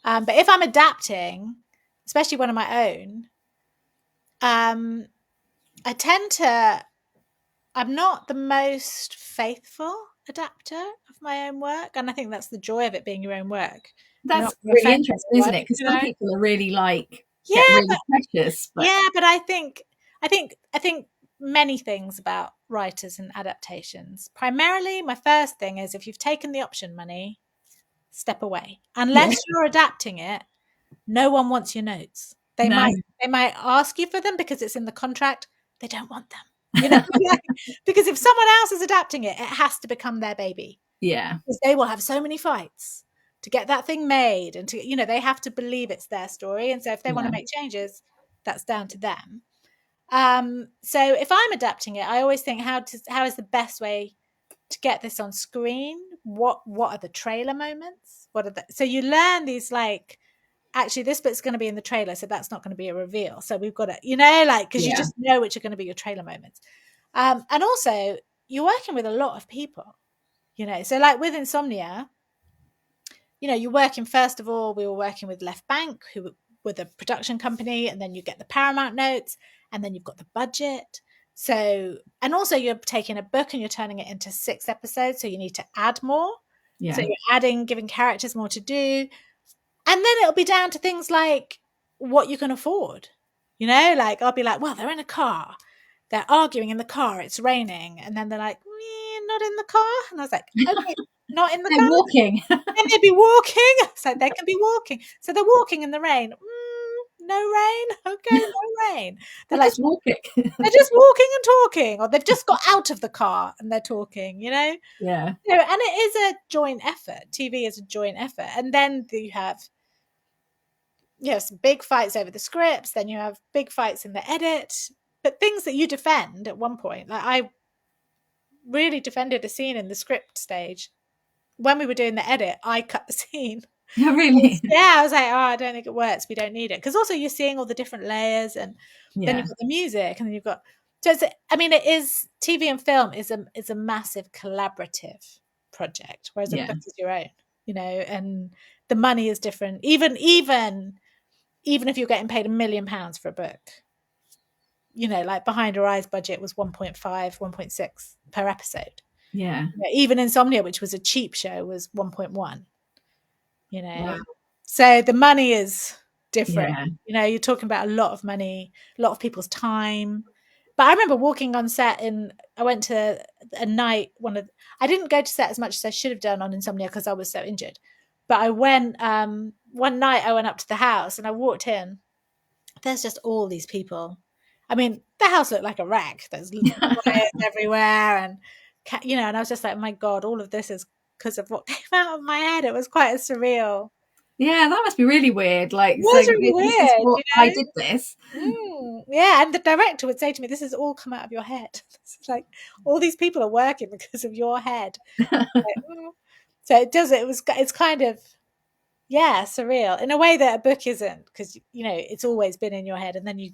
But if I'm adapting, especially one of my own, I'm not the most faithful adapter of my own work, and I think that's the joy of it being your own work. That's really interesting, isn't it? Because some people are really get really precious. But... Yeah, but I think many things about writers and adaptations. Primarily, my first thing is, if you've taken the option money, step away. Unless you're adapting it, no one wants your notes. They might ask you for them because it's in the contract. They don't want them. Because if someone else is adapting it, it has to become their baby. Yeah. Because they will have so many fights to get that thing made, and to they have to believe it's their story. And so if they want to make changes, that's down to them. So if I'm adapting it, I always think, how is the best way to get this on screen? What are the trailer moments? So you learn these, like, actually this bit's going to be in the trailer, so that's not going to be a reveal. So we've got to, because you just know which are going to be your trailer moments. And also you're working with a lot of people, so like with Insomnia, you're working, first of all, we were working with Left Bank, who were the production company, and then you get the Paramount notes, and then you've got the budget. So, and also you're taking a book and you're turning it into 6 episodes, so you need to add more. So you're giving characters more to do. And then it'll be down to things like what you can afford. You know, like I'll be like, well, they're in a car. They're arguing in the car. It's raining. And then they're like, not in the car. And I was like, okay, not in the They're car. walking. And they'd be walking. So they can be walking. So they're walking in the rain. No rain. Okay, no rain. They're like just walking. they're just walking and talking, or they've just got out of the car and they're talking, you know? Yeah. So, and it is a joint effort. TV is a joint effort. And then you have some big fights over the scripts, then you have big fights in the edit, but things that you defend at one point. Like I really defended a scene in the script stage. When we were doing the edit, I cut the scene. Yeah, really? Yeah, I was like, I don't think it works. We don't need it. Because also you're seeing all the different layers, and then you've got the music, and then you've got. So it is TV and film is a massive collaborative project, whereas a book is your own, you know, and the money is different. Even if you're getting paid £1 million for a book, you know, like Behind Her Eyes budget was 1.5, 1.6 per episode. Yeah. You know, even Insomnia, which was a cheap show, was 1.1. You know, wow. So the money is different. Yeah. You know, you're talking about a lot of money, a lot of people's time. But I remember walking on set, and I went to a night. I didn't go to set as much as I should have done on Insomnia because I was so injured. But I went one night. I went up to the house and I walked in. There's just all these people. I mean, the house looked like a wreck. There's wires everywhere, and you know, and I was just like, my God, all of this is because of what came out of my head. It was quite a surreal. Yeah, that must be really weird. Like, it was really weird. You know? I did this. Yeah, and the director would say to me, "This has all come out of your head." It's like all these people are working because of your head. So it does. It's kind of surreal in a way that a book isn't, because you know it's always been in your head, and then you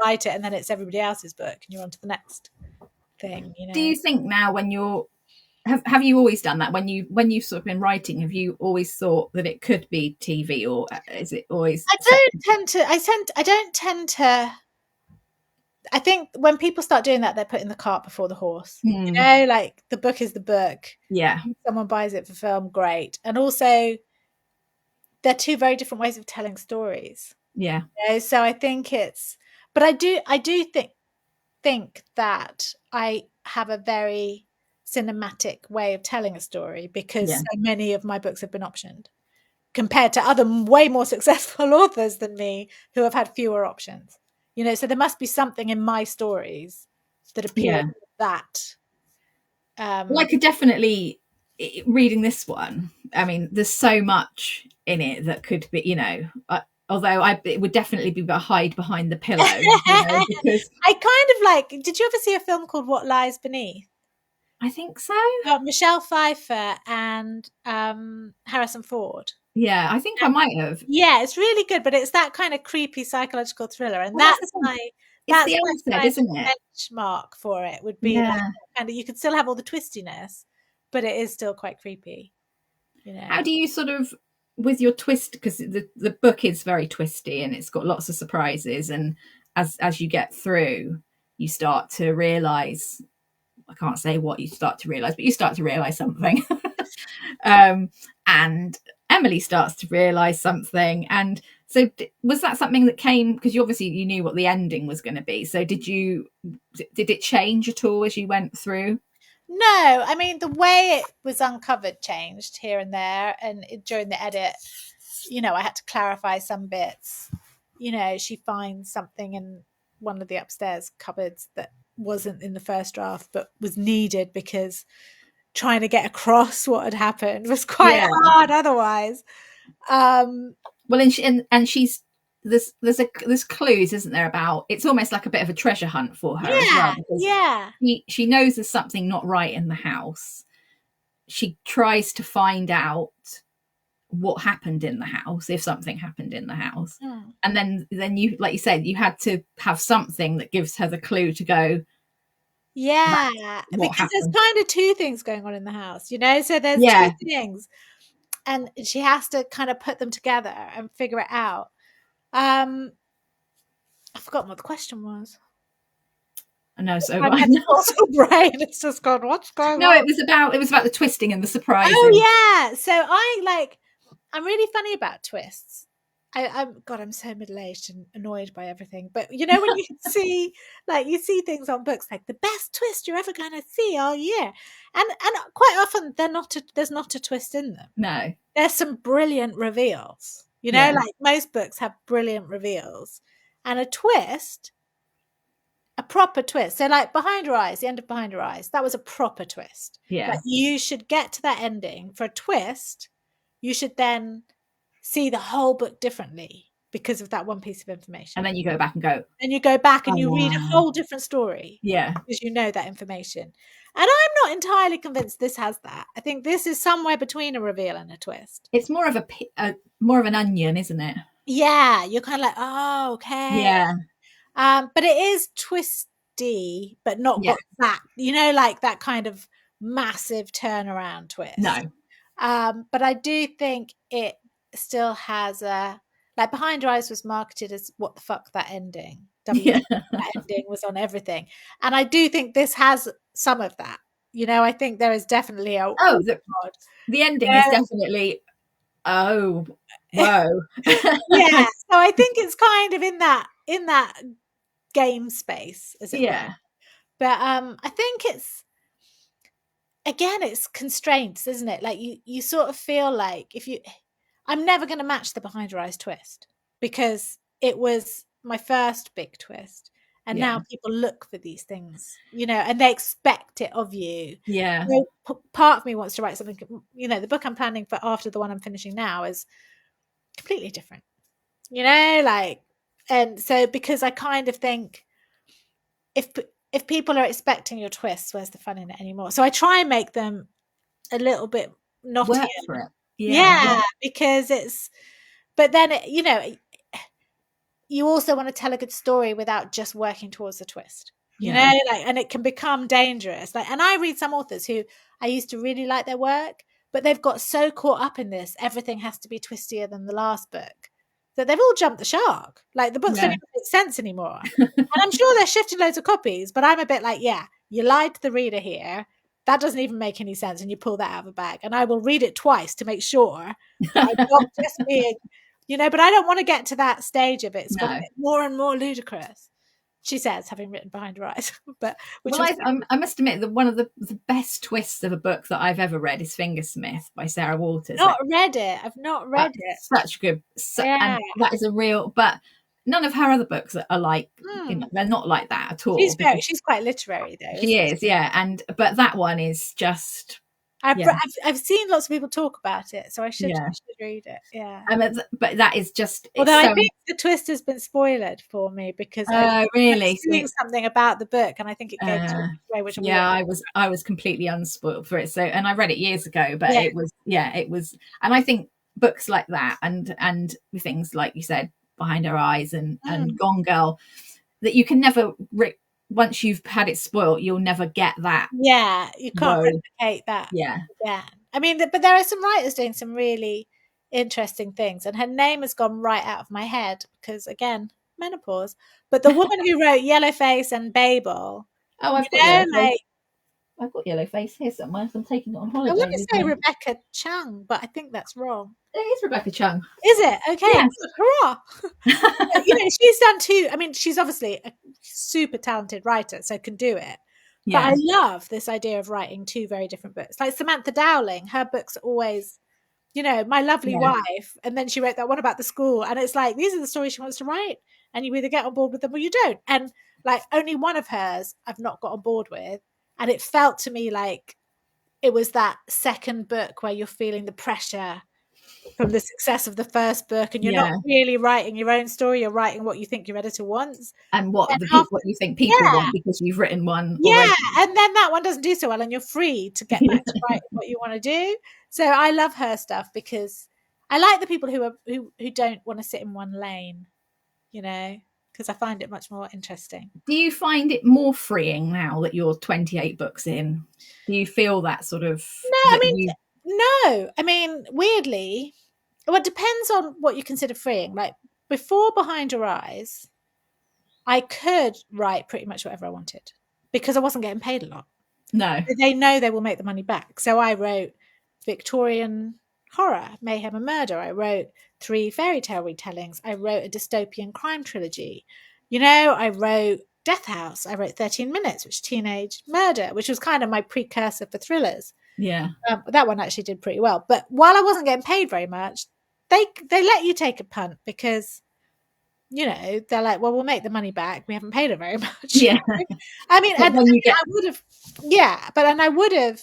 write it, and then it's everybody else's book, and you're on to the next thing. You know. Do you think now, when you're have you always done that when you've sort of been writing? Have you always thought that it could be TV, or is it always? I don't tend to. I think when people start doing that, they're putting the cart before the horse. You know, like the book is the book. Yeah. If someone buys it for film, great. And also, they're two very different ways of telling stories. Yeah. You know? So I think but I do think that I have a very cinematic way of telling a story, because so many of my books have been optioned compared to other way more successful authors than me who have had fewer options. You know, so there must be something in my stories that appeal to that. Well, I could definitely, reading this one, I mean, there's so much in it that could be, you know, although it would definitely be hide behind the pillow. You know, because I kind of like, did you ever see a film called What Lies Beneath? I think so. Michelle Pfeiffer and Harrison Ford. Yeah, I think I might have. Yeah, it's really good, but it's that kind of creepy psychological thriller, and that's my isn't it? Benchmark for it would be that kind of, you could still have all the twistiness, but it is still quite creepy. You know, how do you sort of, with your twist, because the book is very twisty and it's got lots of surprises, and as you get through, you start to realize, I can't say what you start to realize, but you start to realize something. And Emily starts to realize something. And so was that something that came, because you knew what the ending was going to be, so did it change at all as you went through? No, I mean, the way it was uncovered changed here and there, and during the edit, you know, I had to clarify some bits. You know, she finds something in one of the upstairs cupboards that wasn't in the first draft but was needed, because trying to get across what had happened was quite hard otherwise. Well, and she's there's clues, isn't there, about, it's almost like a bit of a treasure hunt for her as well, because she knows there's something not right in the house. She tries to find out what happened in the house, if something happened in the house, and then you, like you said, you had to have something that gives her the clue to go, because there's kind of two things going on in the house, you know, so there's two things, and she has to kind of put them together and figure it out. I've forgotten what the question was. I know, so my brain it's just gone, what's going on? No, it was about the twisting and the surprises. Oh yeah, so I I'm really funny about twists. I'm so middle-aged and annoyed by everything. But you know, when you see you see things on books like the best twist you're ever going to see all year, and quite often there's not a twist in them. No. There's some brilliant reveals. You know, like most books have brilliant reveals, and a twist, a proper twist. So like Behind Her Eyes, the end of Behind Her Eyes, that was a proper twist. Yeah. Like you should get to that ending for a twist. You should then see the whole book differently because of that one piece of information. And then you go back and go. And you go back and you read a whole different story. Yeah. Because you know that information. And I'm not entirely convinced this has that. I think this is somewhere between a reveal and a twist. It's more of more of an onion, isn't it? Yeah. You're kind of like, oh, okay. Yeah. But it is twisty, but not got that, you know, like that kind of massive turnaround twist. No. But I do think it still has like Behind Her Eyes was marketed as what the fuck that ending. That ending was on everything. And I do think this has some of that. You know, I think there is definitely the ending is definitely whoa. Yeah. So I think it's kind of in that game space, as it were. But I think it's constraints, isn't it? Like you sort of feel like I'm never going to match the Behind Her Eyes twist because it was my first big twist. And now people look for these things, you know, and they expect it of you. Yeah. So part of me wants to write something, you know, the book I'm planning for after the one I'm finishing now is completely different, you know, like, and so because I kind of think if people are expecting your twists, where's the fun in it anymore? So I try and make them a little bit naughty. Work for it. Yeah, because but then, you know, you also want to tell a good story without just working towards the twist, you know, like, and it can become dangerous. Like, and I read some authors who I used to really like their work, but they've got so caught up in this, everything has to be twistier than the last book, that they've all jumped the shark. Like the books don't even make sense anymore. And I'm sure they're shifting loads of copies, but I'm a bit like, you lied to the reader here. That doesn't even make any sense. And you pull that out of a bag. And I will read it twice to make sure that I'm not just being, you know, but I don't want to get to that stage of it. It's got to get more and more ludicrous, she says, having written Behind Her Eyes. But I must admit that one of the best twists of a book that I've ever read is Fingersmith by Sarah Waters. I've not read it. Such good. And that is a real, but none of her other books are like, you know, they're not like that at all. She's quite literary though. She is, but that one is just. I've seen lots of people talk about it, so I should read it. Yeah, but that is just. Although I think the twist has been spoiled for me because I'm seeing something about the book, and I think it goes to a way which I was completely unspoiled for it. So, and I read it years ago, but it was, and I think books like that, and things like you said, Behind Her Eyes and Gone Girl, that you can never. Once you've had it spoiled, you'll never get that. Yeah, you can't replicate that. Yeah. I mean, but there are some writers doing some really interesting things, and her name has gone right out of my head because, again, menopause. But the woman who wrote Yellowface and Babel. Oh, I've got Yellowface here somewhere. So I'm taking it on holiday. I want to say Rebecca Chung, but I think that's wrong. It is Rebecca Chung. Is it? Okay. Yes. Hurrah. You know, she's done too. I mean, she's obviously a super talented writer, so can do it. But I love this idea of writing two very different books. Like Samantha Dowling, her books are always, you know, My Lovely Wife. And then she wrote that one about the school. And it's like, these are the stories she wants to write. And you either get on board with them or you don't. And like only one of hers I've not got on board with. And it felt to me like it was that second book where you're feeling the pressure from the success of the first book, and you're not really writing your own story. You're writing what you think your editor wants, and what you think people want because you've written one. Already. And then that one doesn't do so well, and you're free to get back to writing what you want to do. So I love her stuff because I like the people who don't want to sit in one lane, you know, because I find it much more interesting. Do you find it more freeing now that you're 28 books in? Do you feel that sort of? No, I mean, weirdly, well, it depends on what you consider freeing. Like before Behind Her Eyes, I could write pretty much whatever I wanted because I wasn't getting paid a lot. No. They know they will make the money back. So I wrote Victorian horror, mayhem and murder. I wrote 3 fairy tale retellings. I wrote a dystopian crime trilogy. I wrote Death House. I wrote 13 Minutes, which is teenage murder, which was kind of my precursor for thrillers. Yeah. That one actually did pretty well. But while I wasn't getting paid very much, they let you take a punt because, they're like, well, we'll make the money back. We haven't paid her very much. Yeah. I mean, But when you get... I would have, and I would have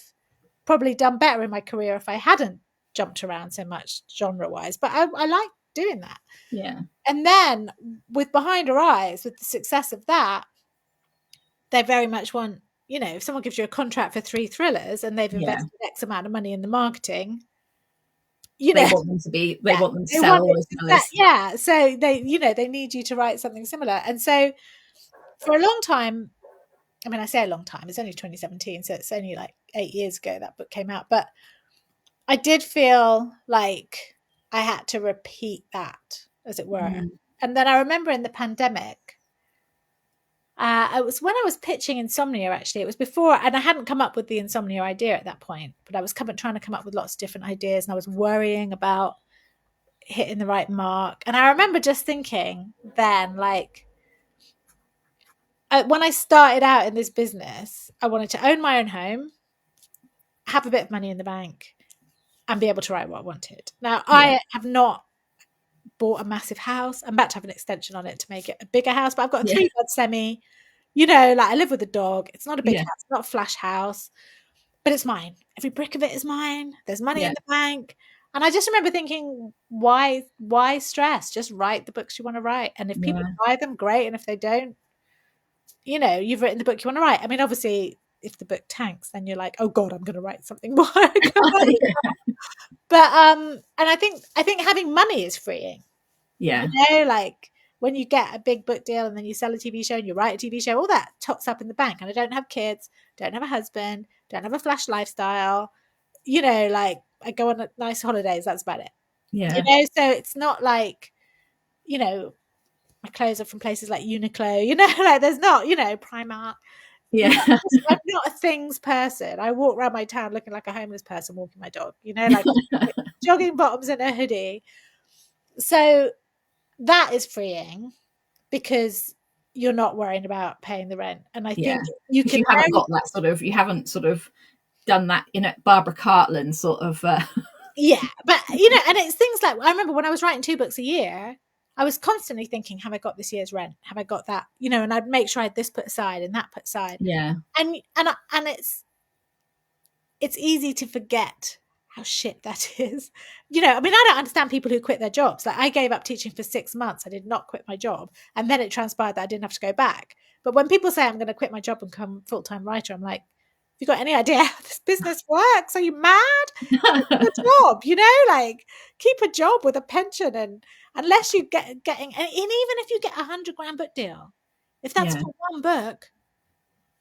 probably done better in my career if I hadn't jumped around so much genre-wise. But I like doing that. Yeah. And then with Behind Her Eyes, with the success of that, they very much want, if someone gives you a contract for 3 thrillers and they've invested X amount of money in the marketing, they want them to be, they want them to sell as well as... Yeah. So they need you to write something similar. And so for a long time, I mean, I say a long time, it's only 2017, so it's only like 8 years ago that book came out. But I did feel like I had to repeat that, as it were. Mm. And then I remember in the pandemic, it was when I was pitching Insomnia, actually. It was before, and I hadn't come up with the Insomnia idea at that point, but I was trying to come up with lots of different ideas, and I was worrying about hitting the right mark. And I remember just thinking then, like, when I started out in this business, I wanted to own my own home, have a bit of money in the bank, and be able to write what I wanted. Now, I have not bought a massive house. I'm about to have an extension on it to make it a bigger house, but I've got a 3-bed semi. Like, I live with a dog. It's not a big house, it's not a flash house, but it's mine. Every brick of it is mine. There's money in the bank. And I just remember thinking, why stress? Just write the books you want to write. And if people buy them, great. And if they don't, you've written the book you want to write. I mean, obviously, if the book tanks, then you're like, oh God, I'm going to write something more. But and I think having money is freeing. Yeah. Like when you get a big book deal and then you sell a TV show and you write a TV show, all that tots up in the bank. And I don't have kids, don't have a husband, don't have a flash lifestyle. Like I go on nice holidays. That's about it. Yeah. So it's not like, my clothes are from places like Uniqlo, like there's not, Primark. Yeah. I'm not a things person. I walk around my town looking like a homeless person walking my dog, like jogging bottoms and a hoodie. So that is freeing because you're not worrying about paying the rent. And I think you haven't got that you haven't sort of done that Barbara Cartland sort of. Yeah. But, and it's things like, I remember when I was writing 2 books a year, I was constantly thinking, have I got this year's rent? Have I got that? And I'd make sure I had this put aside and that put aside. Yeah. And it's easy to forget how shit that is. I mean, I don't understand people who quit their jobs. Like I gave up teaching for 6 months. I did not quit my job. And then it transpired that I didn't have to go back. But when people say I'm going to quit my job and become full-time writer, I'm like, have you got any idea how this business works? Are you mad? Keep a job, like keep a job with a pension, and unless you getting, and even if you get $100,000 book deal, if that's for one book,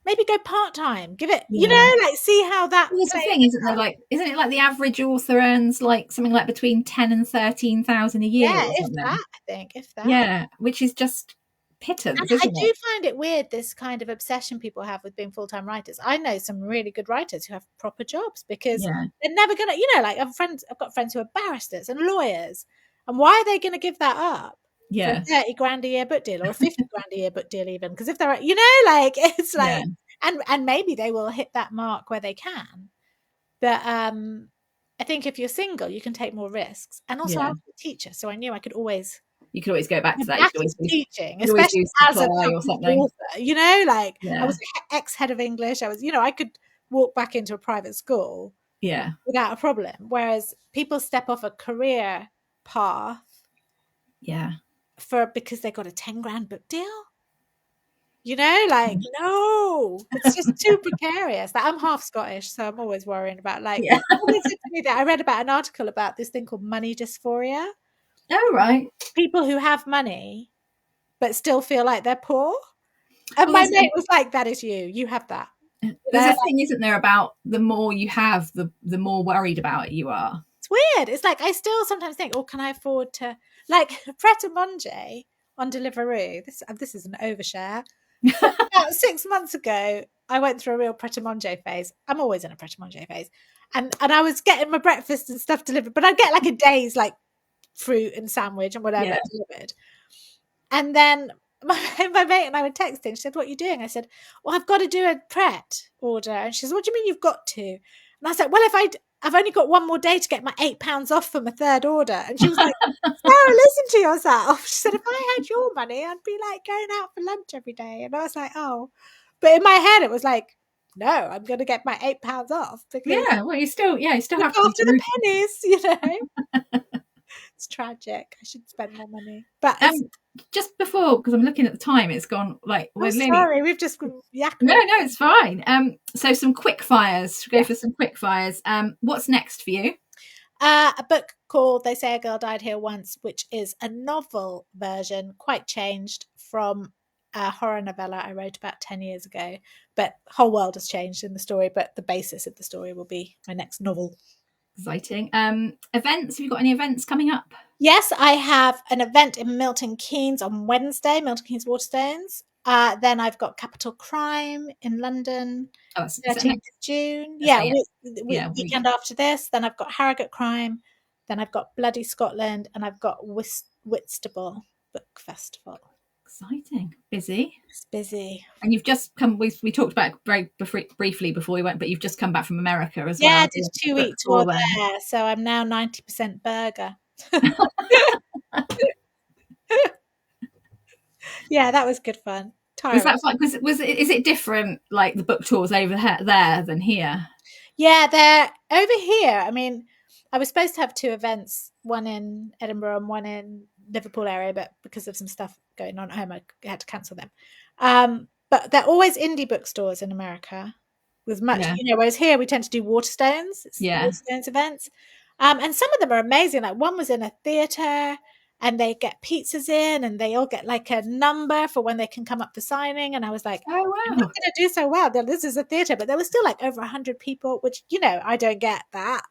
maybe go part-time, give it, like see how that. Well, that's the thing, isn't there? Like, isn't it like the average author earns like something like between 10 and 13,000 a year? Yeah, if that, I think, if that. Yeah, which is just pittance. And I do find it weird, this kind of obsession people have with being full-time writers. I know some really good writers who have proper jobs because they're never gonna, like I've got friends who are barristers and lawyers, and why are they going to give that up? Yeah, for a $30,000 a year book deal or a $50,000 a year book deal, even, because if they're, like it's like, and maybe they will hit that mark where they can, but I think if you're single, you can take more risks. And also, I was a teacher, so I knew I could always. You could always go back to that. You could always teaching, especially as a or something. Author, like I was ex-head of English. I was, I could walk back into a private school, without a problem. Whereas people step off a career path, because they got a $10,000 book deal. Like no, it's just too precarious. Like I'm half Scottish, so I'm always worrying about like. I read about an article about this thing called money dysphoria. Oh, right. People who have money but still feel like they're poor. And my mate was like, that is you. You have that. There's a thing, isn't there, about the more you have, the more worried about it you are. It's weird. It's like, I still sometimes think, can I afford to, like, Pret-a-Manger on Deliveroo. This is an overshare. About 6 months ago, I went through a real Pret-a-Manger phase. I'm always in a Pret-a-Manger phase. And I was getting my breakfast and stuff delivered, but I'd get like a day's like fruit and sandwich and whatever delivered. And then my mate and I were texting. She said, "What are you doing?" I said, "Well, I've got to do a Pret order." And she says, "What do you mean you've got to?" And I said, "Well, I've only got one more day to get my £8 off for my third order." And she was like, "Sarah, listen to yourself." She said, "If I had your money, I'd be like going out for lunch every day." And I was like, "Oh," but in my head, it was like, "No, I'm going to get my £8 off because well, you still have to after the pennies, you know." It's tragic. I should spend more money, but just before, because I'm looking at the time, it's gone like we're sorry, we've just yakking. No, it's fine. So some quick fires. Go for some quick fires. What's next for you? A book called They Say a Girl Died Here Once, which is a novel version, quite changed from a horror novella I wrote about 10 years ago. But the whole world has changed in the story, but the basis of the story will be my next novel. Exciting. Events, have you got any events coming up? Yes, I have an event in Milton Keynes on Wednesday, Milton Keynes Waterstones. Then I've got Capital Crime in London, 13th of June. Weekend after this. Then I've got Harrogate Crime. Then I've got Bloody Scotland, and I've got Whitstable Book Festival. Exciting. Busy. It's busy. And you've just come, we talked about it very briefly before we went, but you've just come back from America as well. Yeah, I did a 2-week tour there. So I'm now 90% burger. Yeah, that was good fun. Was that fun? Is it different, like the book tours over there than here? Yeah, they're over here. I mean, I was supposed to have 2 events, one in Edinburgh and one in Liverpool area, but because of some stuff going on at home, I had to cancel them. But they're always indie bookstores in America, with much, whereas here we tend to do Waterstones. It's Waterstones events. And some of them are amazing. Like one was in a theatre, and they get pizzas in, and they all get like a number for when they can come up for signing. And I was like, "Oh wow, I'm not going to do so well. This is a theatre," but there was still like over 100 people, which I don't get that.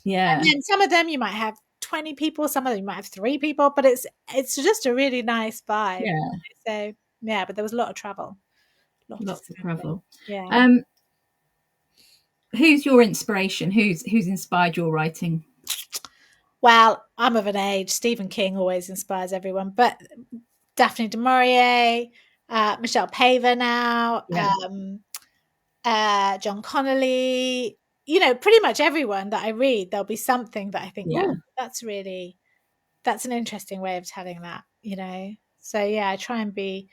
Yeah. And then some of them you might have 20 people, some of them you might have 3 people, but it's just a really nice vibe. Yeah. So but there was a lot of travel. Lots of travel. Yeah. Who's your inspiration? Who's inspired your writing? Well, I'm of an age. Stephen King always inspires everyone, but Daphne du Maurier, Michelle Paver now, John Connolly. Pretty much everyone that I read, there'll be something that I think, that's an interesting way of telling that. So I try and be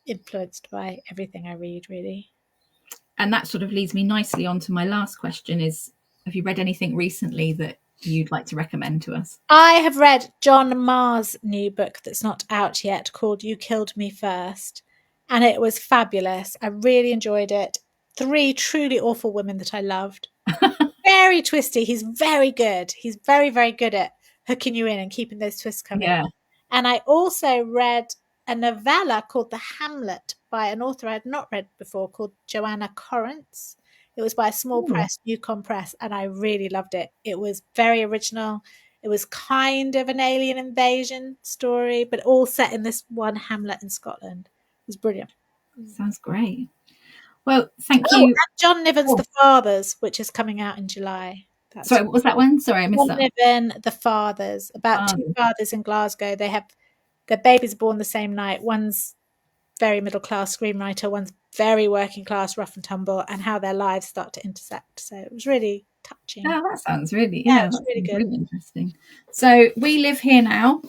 influenced by everything I read, really. And that sort of leads me nicely on to my last question: is, have you read anything recently that you'd like to recommend to us? I have read John Marr's new book that's not out yet, called You Killed Me First, and it was fabulous. I really enjoyed it. 3 truly awful women that I loved. Very twisty. He's very good. He's very, very good at hooking you in and keeping those twists coming. Yeah. And I also read a novella called The Hamlet by an author I had not read before, called Joanna Corrance. It was by a small press, Newcom Press, and I really loved it. It was very original. It was kind of an alien invasion story, but all set in this one hamlet in Scotland. It was brilliant. Sounds great. Well, thank you. And John Niven's The Fathers, which is coming out in July. Sorry, what was that one? Sorry, I missed that. John Niven, The Fathers, about 2 fathers in Glasgow. They have their babies born the same night. One's very middle class screenwriter, one's very working class, rough and tumble, and how their lives start to intersect. So it was really touching. Oh, that sounds really, that's really good. Really interesting. So We Live Here Now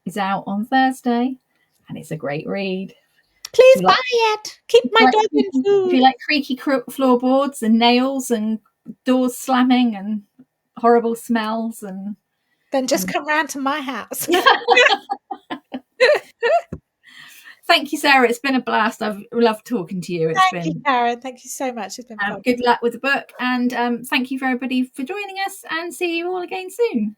is out on Thursday, and it's a great read. Please buy it. Keep my dog in food. If you like creaky floorboards and nails and doors slamming and horrible smells, and then just come round to my house. Thank you, Sarah. It's been a blast. I've loved talking to you. Thank you, Karen. Thank you so much. It's been fun. Good luck with the book, and thank you for everybody for joining us, and see you all again soon.